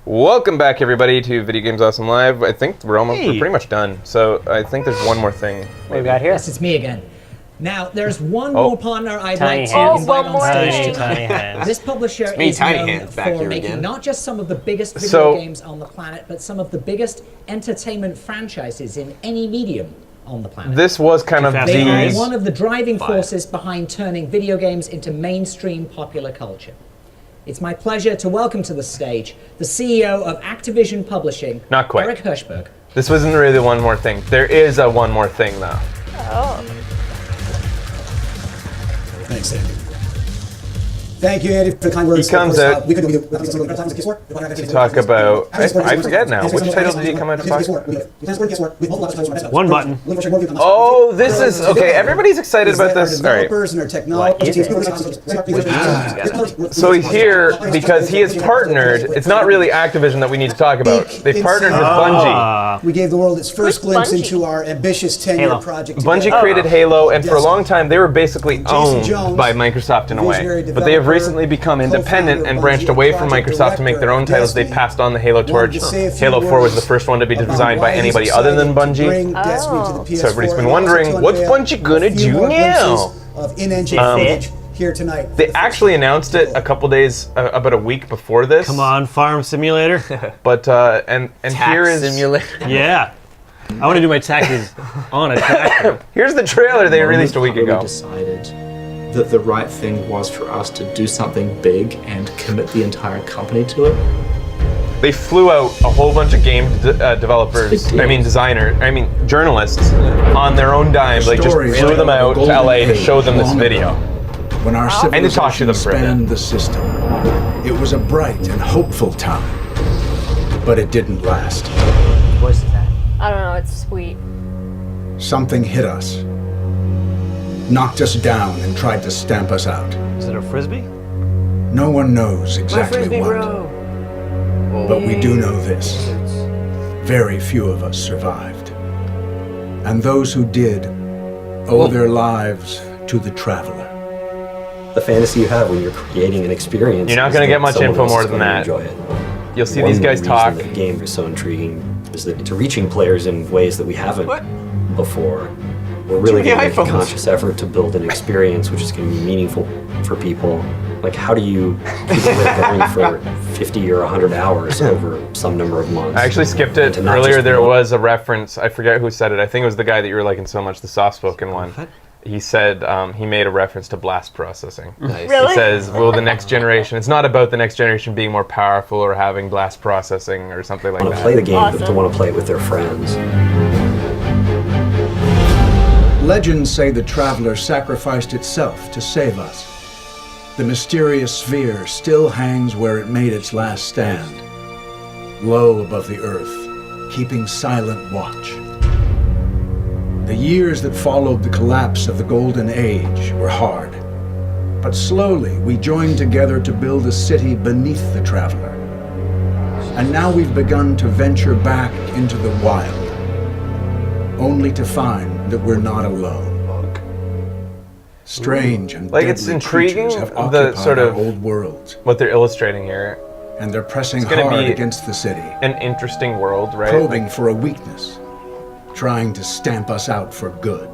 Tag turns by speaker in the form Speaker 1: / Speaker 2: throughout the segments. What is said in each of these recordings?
Speaker 1: Welcome back, everybody, to Video Games Awesome Live. I think we're pretty much done. So I think there's one more thing.
Speaker 2: What we got here?
Speaker 3: Yes, it's me again. Now, there's one more partner I'd like to
Speaker 2: Hands.
Speaker 3: invite on stage
Speaker 2: Tiny
Speaker 3: tonight.
Speaker 2: Hands.
Speaker 3: This publisher
Speaker 4: me,
Speaker 3: is
Speaker 4: Tiny
Speaker 3: known
Speaker 4: Hands, back
Speaker 3: for
Speaker 4: here
Speaker 3: making
Speaker 4: again.
Speaker 3: not just some of the biggest video games on the planet, but some of the biggest entertainment franchises in any medium on the planet.
Speaker 1: This was kind of
Speaker 3: They are
Speaker 1: the...
Speaker 3: one of the driving forces behind turning video games into mainstream popular culture. It's my pleasure to welcome to the stage the CEO of Activision Publishing,
Speaker 1: Not quite.
Speaker 3: Eric Hirschberg.
Speaker 1: This wasn't really one more thing. There is a one more thing, though.
Speaker 5: Thanks, Andy. Thank you, Andy, for the kind words.
Speaker 1: He comes out
Speaker 5: we could do
Speaker 1: to talk about... I forget now. Which title did he come out to talk about?
Speaker 2: One button.
Speaker 1: Oh, this is... Okay, everybody's excited about this. All right.
Speaker 5: Developers and our technology.
Speaker 1: So he's here because he has partnered... It's not really Activision that we need to talk about. They've partnered with Bungie.
Speaker 5: We gave the world its first glimpse
Speaker 6: Bungie?
Speaker 5: into our ambitious 10-year
Speaker 2: Halo.
Speaker 5: project.
Speaker 1: Bungie
Speaker 5: together.
Speaker 1: created Halo, and for a long time they were basically owned
Speaker 5: Jones,
Speaker 1: by Microsoft in a way.
Speaker 5: visionary
Speaker 1: But they have
Speaker 5: developer,
Speaker 1: recently become independent
Speaker 5: co-founder
Speaker 1: and
Speaker 5: of
Speaker 1: branched
Speaker 5: Bungie,
Speaker 1: away from
Speaker 5: project
Speaker 1: Microsoft to make their own
Speaker 5: director
Speaker 1: titles. They
Speaker 5: of
Speaker 1: passed on the Halo torch.
Speaker 5: Wanted to say a few
Speaker 1: Halo 4 was the
Speaker 5: words
Speaker 1: first one to be
Speaker 5: about
Speaker 1: designed by
Speaker 5: why he's
Speaker 1: anybody other than
Speaker 5: excited to
Speaker 1: Bungie.
Speaker 5: bring Destiny to the PS4
Speaker 1: So everybody's been
Speaker 5: and
Speaker 1: wondering,
Speaker 5: also to
Speaker 1: what's
Speaker 5: unveil
Speaker 1: Bungie gonna
Speaker 5: a few
Speaker 1: do
Speaker 5: more
Speaker 1: now?
Speaker 5: glimpses Of in-engine footage here tonight.
Speaker 1: They actually announced it a couple days, about a week before this.
Speaker 2: Come on, Farm Simulator.
Speaker 1: But and here is
Speaker 4: Simulator.
Speaker 2: Yeah. I want to do my taxes on a tractor.
Speaker 1: here's the trailer they released a week
Speaker 7: We
Speaker 1: ago.
Speaker 7: decided that the right thing was for us to do something big and commit the entire company to it.
Speaker 1: They flew out a whole bunch of game developers, journalists, on their own dime. Like, just
Speaker 8: Stories
Speaker 1: flew them
Speaker 8: of the
Speaker 1: out to
Speaker 8: golden
Speaker 1: LA to
Speaker 8: age
Speaker 1: show them this
Speaker 8: long
Speaker 1: video.
Speaker 8: When our
Speaker 1: And to talk to them
Speaker 8: civilization
Speaker 1: for a bit.
Speaker 8: spanned the system, it was a bright and hopeful time. But it didn't last.
Speaker 2: Voice is that?
Speaker 6: I don't know, it's sweet.
Speaker 8: Something hit us, knocked us down, and tried to stamp us out.
Speaker 2: Is it a frisbee?
Speaker 8: No one knows exactly what. But we do know this. Very few of us survived. And those who did owe their lives to the Traveler.
Speaker 9: The fantasy you have when you're creating an experience.
Speaker 1: You're not
Speaker 9: is
Speaker 1: gonna
Speaker 9: that
Speaker 1: get much
Speaker 9: someone
Speaker 1: info
Speaker 9: else
Speaker 1: more
Speaker 9: is
Speaker 1: than
Speaker 9: going to
Speaker 1: that.
Speaker 9: Enjoy it.
Speaker 1: You'll see
Speaker 9: One
Speaker 1: these guys
Speaker 9: reason
Speaker 1: talk.
Speaker 9: that the game is so intriguing is that it's reaching players in ways that we haven't before. We're really
Speaker 4: Too
Speaker 9: going
Speaker 4: many
Speaker 9: to make a
Speaker 4: iPhones.
Speaker 9: conscious effort to build an experience which is going to be meaningful for people. Like, how do you keep it going for 50 or 100 hours over some number of months?
Speaker 1: I actually skipped it
Speaker 9: To not
Speaker 1: earlier.
Speaker 9: just
Speaker 1: There
Speaker 9: promote-
Speaker 1: was a reference. I forget who said it. I think it was the guy that you were liking so much, the soft-spoken one. He said he made a reference to blast processing.
Speaker 9: Nice.
Speaker 6: Really?
Speaker 1: He says, "Will the next generation? It's not about the next generation being more powerful or having blast processing or something like
Speaker 9: Want to
Speaker 1: that."
Speaker 9: play the game, but to
Speaker 6: Awesome.
Speaker 9: want to play it with their friends.
Speaker 8: Legends say the Traveler sacrificed itself to save us. The mysterious sphere still hangs where it made its last stand, low above the earth, keeping silent watch. The years that followed the collapse of the Golden Age were hard, but slowly we joined together to build a city beneath the Traveler. And now we've begun to venture back into the wild, only to find that we're not alone. Strange and
Speaker 1: Like, it's
Speaker 8: deadly
Speaker 1: intriguing,
Speaker 8: creatures have
Speaker 1: the
Speaker 8: occupied
Speaker 1: sort of-
Speaker 8: our old worlds,
Speaker 1: What they're illustrating here,
Speaker 8: and they're pressing
Speaker 1: It's gonna
Speaker 8: hard
Speaker 1: be-
Speaker 8: against the city,
Speaker 1: an interesting world, right?
Speaker 8: probing
Speaker 1: Like,
Speaker 8: for a weakness, trying to stamp us out for good.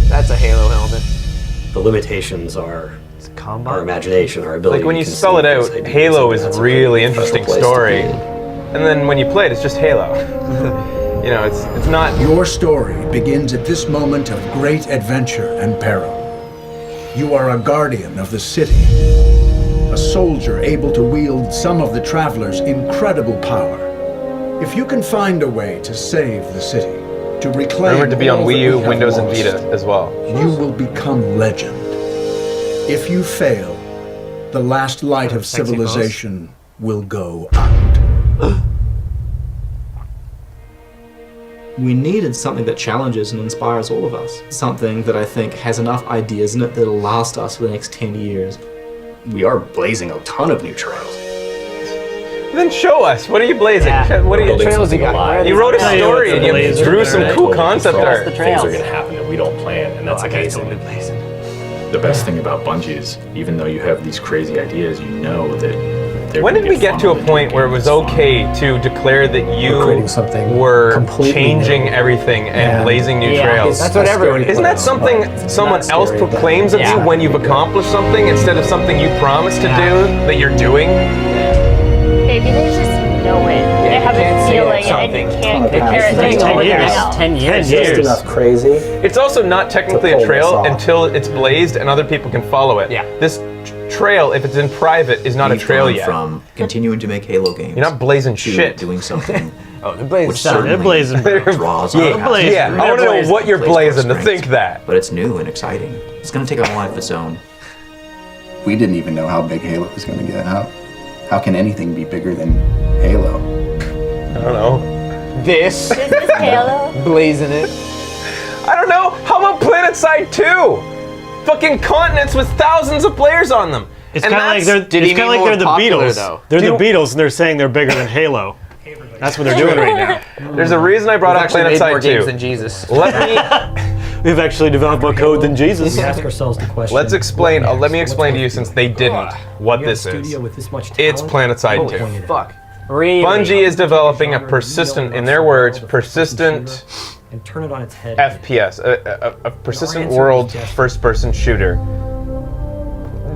Speaker 4: That's a Halo helmet.
Speaker 9: The limitations are
Speaker 2: It's
Speaker 9: our
Speaker 2: combat.
Speaker 9: imagination, our ability
Speaker 1: like when
Speaker 9: to
Speaker 1: you spell it
Speaker 9: conceive
Speaker 1: out,
Speaker 9: these ideas.
Speaker 1: Halo
Speaker 9: I
Speaker 1: is
Speaker 9: think that's a
Speaker 1: really
Speaker 9: very
Speaker 1: interesting
Speaker 9: special place to
Speaker 1: story,
Speaker 9: be in.
Speaker 1: and then when you play it, it's just Halo. You know, it's not.
Speaker 8: Your story begins at this moment of great adventure and peril. You are a guardian of the city, a soldier able to wield some of the Traveler's incredible power. If you can find a way to save the city, to reclaim
Speaker 1: Rumored to be on
Speaker 8: all
Speaker 1: Wii
Speaker 8: that
Speaker 1: U,
Speaker 8: we have
Speaker 1: Windows, and
Speaker 8: lost,
Speaker 1: Vita as well.
Speaker 8: you will become legend. If you fail, the last light of
Speaker 2: Sexy
Speaker 8: civilization will go out.
Speaker 7: We needed something that challenges and inspires all of us. Something that I think has enough ideas in it that'll last us for the next 10 years. We are blazing a ton of new trails.
Speaker 1: Then show us. What are you blazing?
Speaker 2: Yeah.
Speaker 1: What are you?
Speaker 9: Building
Speaker 1: trails you
Speaker 9: something
Speaker 1: got?
Speaker 9: alive.
Speaker 1: You wrote a
Speaker 2: Tell you
Speaker 1: story
Speaker 2: what's
Speaker 1: and you
Speaker 2: blazing
Speaker 1: drew
Speaker 2: there,
Speaker 1: some
Speaker 2: right?
Speaker 1: cool concept
Speaker 2: What's
Speaker 1: art.
Speaker 2: the trails?
Speaker 9: Things are going to happen that we don't plan, and that's amazing.
Speaker 6: the best thing about Bungie is, even though you have these crazy ideas, you know that they're
Speaker 1: When
Speaker 6: gonna
Speaker 1: did we get to a
Speaker 6: funneled
Speaker 1: point
Speaker 6: into
Speaker 1: where it was
Speaker 6: games.
Speaker 1: okay to declare that you
Speaker 2: creating something
Speaker 1: were
Speaker 2: completely
Speaker 1: changing
Speaker 2: new.
Speaker 1: everything and
Speaker 2: Yeah.
Speaker 1: blazing new
Speaker 4: Yeah,
Speaker 1: trails?
Speaker 4: that's what everyone.
Speaker 1: Isn't that something someone
Speaker 2: Not
Speaker 1: else
Speaker 2: scary, but-
Speaker 1: proclaims of you
Speaker 4: Yeah.
Speaker 1: when you've accomplished something instead of something you promised to do that you're doing?
Speaker 10: Maybe they just know it. They have
Speaker 4: can't
Speaker 10: a
Speaker 4: say
Speaker 10: feeling
Speaker 4: it's
Speaker 10: and you
Speaker 4: something.
Speaker 10: can't compare it to
Speaker 2: 10
Speaker 10: anything
Speaker 2: years.
Speaker 10: else.
Speaker 2: 10 years.
Speaker 9: Just enough crazy.
Speaker 1: It's also not technically a
Speaker 9: pull this
Speaker 1: trail
Speaker 9: off.
Speaker 1: until it's blazed and other people can follow it.
Speaker 4: Yeah.
Speaker 1: This trail, if it's in private, is not a
Speaker 7: We've
Speaker 1: trail
Speaker 7: gone
Speaker 1: yet.
Speaker 7: from continuing to make Halo games.
Speaker 1: You're not blazing
Speaker 7: to
Speaker 1: shit.
Speaker 7: doing something
Speaker 4: Oh, the blaze.
Speaker 7: which
Speaker 2: They're
Speaker 7: certainly
Speaker 2: blazing.
Speaker 7: draws
Speaker 1: Yeah,
Speaker 7: our passion.
Speaker 1: yeah. I want to know what you're
Speaker 7: Plays to our
Speaker 1: blazing to
Speaker 7: strengths.
Speaker 1: think that.
Speaker 7: But it's new and exciting. It's going to take on a life of its own.
Speaker 11: We didn't even know how big Halo was going to get. How can anything be bigger than Halo?
Speaker 1: I don't know.
Speaker 4: This.
Speaker 10: This is Halo.
Speaker 4: Blazing it.
Speaker 1: I don't know. How about PlanetSide 2? Fucking continents with thousands of players on them.
Speaker 2: It's
Speaker 1: And
Speaker 2: kind of like
Speaker 1: that's-
Speaker 2: they're,
Speaker 4: Did he
Speaker 2: it's kinda
Speaker 4: mean
Speaker 2: like they're the
Speaker 4: more popular,
Speaker 2: Beatles.
Speaker 4: though?
Speaker 2: They're the
Speaker 1: Do-
Speaker 2: Beatles, and they're saying they're bigger than Halo. That's what they're doing right now.
Speaker 1: There's a reason I brought
Speaker 4: We've
Speaker 1: up
Speaker 4: actually made more
Speaker 1: PlanetSide
Speaker 4: games
Speaker 1: 2.
Speaker 4: than Jesus.
Speaker 1: Let me
Speaker 2: We've actually developed more code than Jesus.
Speaker 12: Ask ourselves the question.
Speaker 1: let's explain.
Speaker 12: what
Speaker 1: let me
Speaker 12: next?
Speaker 1: explain to you
Speaker 12: What's
Speaker 1: since
Speaker 12: going
Speaker 1: they didn't what
Speaker 12: You have
Speaker 1: this
Speaker 12: a
Speaker 1: is.
Speaker 12: studio with this much
Speaker 1: It's
Speaker 12: talent?
Speaker 1: PlanetSide
Speaker 12: Oh,
Speaker 1: 2.
Speaker 12: point it
Speaker 4: Fuck.
Speaker 10: Really?
Speaker 1: Bungie is developing a persistent, in their words, persistent
Speaker 12: and turn it on its head.
Speaker 1: FPS, a persistent
Speaker 12: answer is
Speaker 1: world
Speaker 12: yes.
Speaker 1: first-person shooter.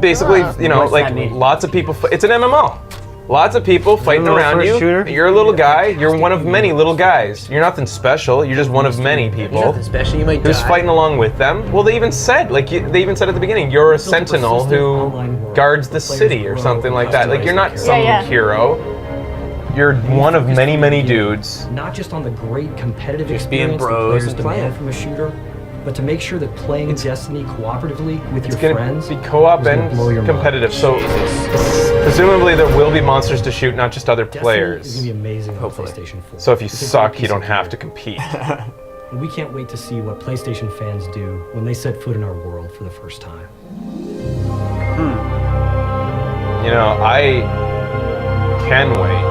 Speaker 1: Basically, you know,
Speaker 10: What's
Speaker 1: like
Speaker 10: that mean?
Speaker 1: lots of people. It's an MMO. Lots of people fighting
Speaker 2: Little
Speaker 1: around
Speaker 2: first
Speaker 1: you.
Speaker 2: shooter?
Speaker 1: You're a little guy. You're one of many little guys. You're nothing special. You're just one of many people
Speaker 4: Especially you might
Speaker 1: who's
Speaker 4: die.
Speaker 1: fighting along with them. Well, they even said, like, they even said at the beginning, you're a sentinel who guards the city or something like that. Like, you're not some
Speaker 10: Yeah.
Speaker 1: hero. You're one of many, many dudes.
Speaker 12: Not just on the great competitive
Speaker 4: Just being
Speaker 12: experience that
Speaker 4: bros
Speaker 12: players
Speaker 4: and
Speaker 12: demand
Speaker 4: playing.
Speaker 12: from a shooter, but to make sure that playing Destiny cooperatively with
Speaker 1: It's
Speaker 12: your
Speaker 1: gonna
Speaker 12: friends
Speaker 1: be co-op
Speaker 12: is gonna
Speaker 1: and
Speaker 12: blow your mind.
Speaker 1: competitive. So presumably there will be monsters to shoot, not just other
Speaker 12: Destiny is
Speaker 1: players.
Speaker 12: gonna be amazing
Speaker 4: Hopefully.
Speaker 12: on PlayStation 4.
Speaker 1: So if you
Speaker 12: It's a great
Speaker 1: suck, you
Speaker 12: piece
Speaker 1: don't
Speaker 12: of
Speaker 1: have to
Speaker 12: gear.
Speaker 1: compete.
Speaker 12: And we can't wait to see what PlayStation fans do when they set foot in our world for the first time.
Speaker 1: You know, I can wait.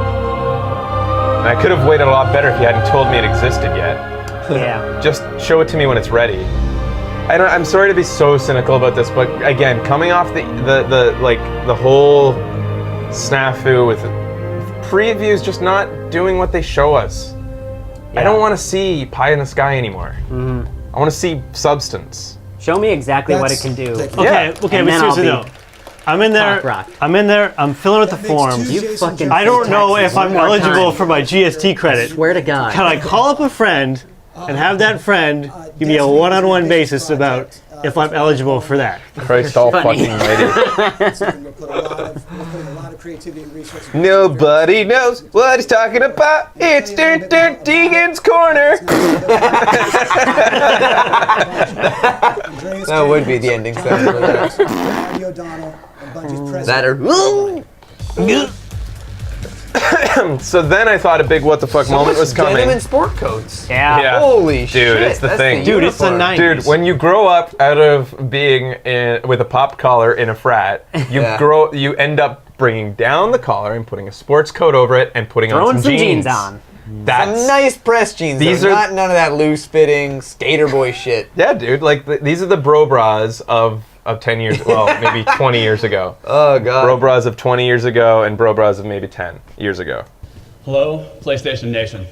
Speaker 1: And I could have waited a lot better if you hadn't told me it existed yet.
Speaker 10: Yeah.
Speaker 1: Just show it to me when it's ready. I'm sorry to be so cynical about this, but again, coming off the whole snafu with previews just not doing what they show us. I don't want to see pie in the sky anymore. I want to see substance.
Speaker 10: Show me exactly what it can do.
Speaker 2: Okay,
Speaker 1: Yeah.
Speaker 2: okay,
Speaker 10: And
Speaker 2: but
Speaker 10: then
Speaker 2: seriously
Speaker 10: I'll
Speaker 2: though. I'm in there.
Speaker 10: Pop rock.
Speaker 2: I'm in there. I'm filling out the forms.
Speaker 10: You fucking.
Speaker 2: I don't know
Speaker 10: taxes
Speaker 2: if I'm
Speaker 10: one more
Speaker 2: eligible
Speaker 10: time.
Speaker 2: for my GST credit.
Speaker 10: Swear to God.
Speaker 2: Can I call up a friend and have that friend give me a one-on-one basis about if I'm eligible for that?
Speaker 1: Christ all
Speaker 10: funny.
Speaker 1: fucking mighty.
Speaker 5: We're putting a lot of creativity and resources.
Speaker 1: Nobody knows what he's talking about. It's Deegan's Corner.
Speaker 4: That would be the ending sound for that.
Speaker 5: Andy O'Donnell and Bungie's president.
Speaker 4: That or.
Speaker 1: So then I thought a big what the fuck moment was coming.
Speaker 4: Denim and sport coats.
Speaker 10: Yeah.
Speaker 1: Yeah.
Speaker 4: Holy
Speaker 1: Dude,
Speaker 4: shit.
Speaker 1: it's the
Speaker 4: that's
Speaker 1: thing.
Speaker 2: Dude, it's the
Speaker 4: uniform.
Speaker 2: 90s.
Speaker 1: Dude, when you grow up out of being with a pop collar in a frat, you
Speaker 4: Yeah.
Speaker 1: you end up bringing down the collar and putting a sports coat over it and putting
Speaker 10: Throwing
Speaker 1: on
Speaker 10: some
Speaker 1: some
Speaker 10: jeans on.
Speaker 1: That's
Speaker 4: Some nice press jeans.
Speaker 1: These
Speaker 4: These
Speaker 1: are-
Speaker 4: not none of that loose fitting skater boy shit.
Speaker 1: yeah, dude. Like these are the bro bras of 10 years, well, maybe 20 years ago.
Speaker 4: Oh god.
Speaker 1: Bro bras of 20 years ago and bro bras of maybe 10 years ago.
Speaker 13: Hello, PlayStation Nation.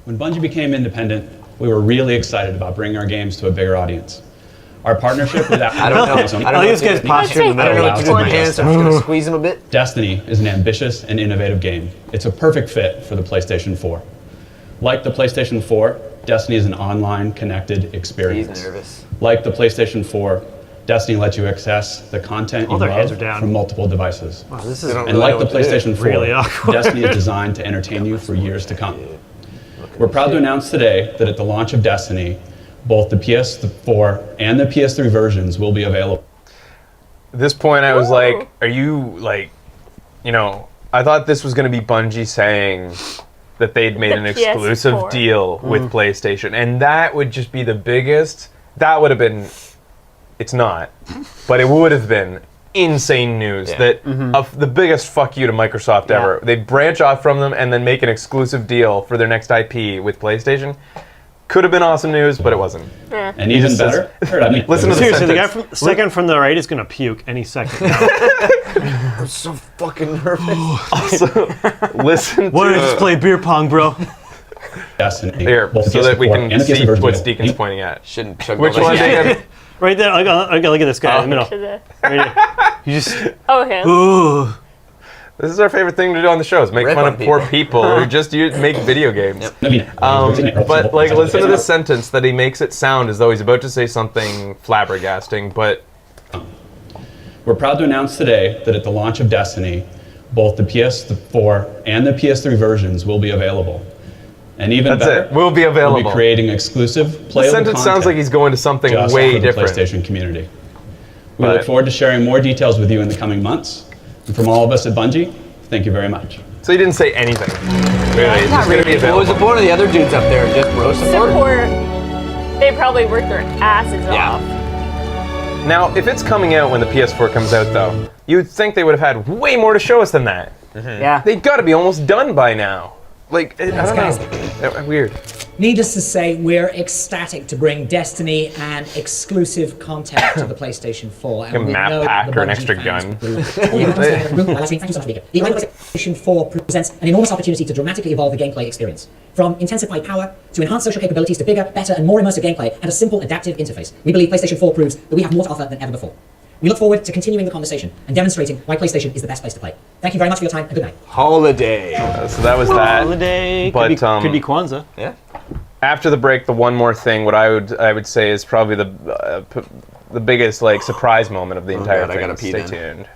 Speaker 13: When Bungie became independent, we were really excited about bringing our games to a bigger audience. Our partnership with
Speaker 4: I don't know.
Speaker 13: Activision
Speaker 4: I don't know
Speaker 2: this guy's posture in the
Speaker 4: I don't know
Speaker 2: middle.
Speaker 4: what to do with my hands, so I'm just gonna squeeze them a bit.
Speaker 13: Destiny is an ambitious and innovative game. It's a perfect fit for the PlayStation 4. Like the PlayStation 4, Destiny is an online connected experience.
Speaker 4: He's nervous.
Speaker 13: Like the PlayStation 4, Destiny lets you access the content you
Speaker 2: their heads
Speaker 13: love
Speaker 2: are down.
Speaker 13: from multiple devices.
Speaker 2: Wow, this is
Speaker 13: And like the PlayStation 4,
Speaker 2: Really awkward.
Speaker 13: Destiny is designed to entertain you for years to come. We're proud to announce today that at the launch of Destiny, both the PS4 and the PS3 versions will be available.
Speaker 1: At this point, I was like, are you like, you know, I thought this was going to be Bungie saying that they'd made
Speaker 10: The
Speaker 1: an exclusive
Speaker 10: PS4.
Speaker 1: deal with PlayStation. And that would just be the biggest, that would have been, it's not, but it would have been insane news that of the biggest fuck you to Microsoft ever. They'd branch off from them and then make an exclusive deal for their next IP with PlayStation. Could have been awesome news, but it wasn't.
Speaker 13: And even better, I mean,
Speaker 1: Listen to the
Speaker 2: Seriously, the guy
Speaker 1: sentence.
Speaker 2: from second from the right is gonna puke any second.
Speaker 4: I'm so fucking nervous.
Speaker 1: Also, listen
Speaker 2: Why don't you
Speaker 1: to
Speaker 2: just play beer pong, bro?
Speaker 13: Destiny.
Speaker 1: here
Speaker 13: both
Speaker 1: so that we
Speaker 13: PS4
Speaker 1: can
Speaker 13: and the
Speaker 1: see
Speaker 13: PS3 version
Speaker 1: what
Speaker 13: will-
Speaker 1: Deacon's pointing at.
Speaker 4: Shouldn't chug
Speaker 1: Which
Speaker 4: all
Speaker 1: one,
Speaker 4: that shit.
Speaker 1: Deacon?
Speaker 2: Right there. I gotta look at this guy in the middle.
Speaker 10: To the-
Speaker 2: Right here. You just.
Speaker 10: Oh, him.
Speaker 2: Ooh.
Speaker 1: This is our favorite thing to do on the show: is make
Speaker 4: Rip
Speaker 1: fun
Speaker 4: on
Speaker 1: of poor people who just make video games.
Speaker 13: I mean,
Speaker 1: But like, listen to this sentence that he makes it sound as though he's about to say something flabbergasting, but
Speaker 13: We're proud to announce today that at the launch of Destiny, both the PS4 and the PS3 versions will be available. And even
Speaker 1: that's
Speaker 13: better,
Speaker 1: it. Will be
Speaker 13: we'll
Speaker 1: available.
Speaker 13: be creating exclusive
Speaker 1: The
Speaker 13: playable
Speaker 1: sentence sounds
Speaker 13: content
Speaker 1: like he's going to something
Speaker 13: just
Speaker 1: way
Speaker 13: for the
Speaker 1: different.
Speaker 13: PlayStation community. We
Speaker 1: But-
Speaker 13: look forward to sharing more details with you in the coming months. And from all of us at Bungie, thank you very much.
Speaker 1: So he didn't say anything. Really, it's
Speaker 4: Not
Speaker 1: just gonna be
Speaker 4: really. What was the
Speaker 1: available.
Speaker 4: point of the other dudes up there? Just bro support?
Speaker 10: Support. They probably worked their asses
Speaker 4: Yeah.
Speaker 10: off.
Speaker 1: Now, if it's coming out when the PS4 comes out, though, you'd think they would have had way more to show us than that.
Speaker 4: Yeah.
Speaker 1: They've got to be almost done by now. Like, I don't
Speaker 3: Guys.
Speaker 1: know. Weird.
Speaker 3: Needless to say, we're ecstatic to bring Destiny and exclusive content to the PlayStation 4.
Speaker 1: Like a
Speaker 3: we
Speaker 1: map
Speaker 3: know
Speaker 1: pack
Speaker 3: the
Speaker 1: or an
Speaker 3: Bungie
Speaker 1: extra
Speaker 3: fans
Speaker 1: gun.
Speaker 3: will- Thank you so much, Vika. The PlayStation 4 presents an enormous opportunity to dramatically evolve the gameplay experience. From intensified power to enhanced social capabilities to bigger, better, and more immersive gameplay and a simple adaptive interface, we believe PlayStation 4 proves that we have more to offer than ever before. We look forward to continuing the conversation and demonstrating why PlayStation is the best place to play. Thank you very much for your time and good night.
Speaker 4: Holiday.
Speaker 1: So that was that.
Speaker 2: Holiday.
Speaker 1: But,
Speaker 2: Could be Kwanzaa.
Speaker 4: Yeah.
Speaker 1: After the break, the one more thing, what I would say is probably the biggest like surprise moment of the entire
Speaker 4: God, I
Speaker 1: thing.
Speaker 4: gotta pee
Speaker 1: Stay
Speaker 4: then.
Speaker 1: tuned.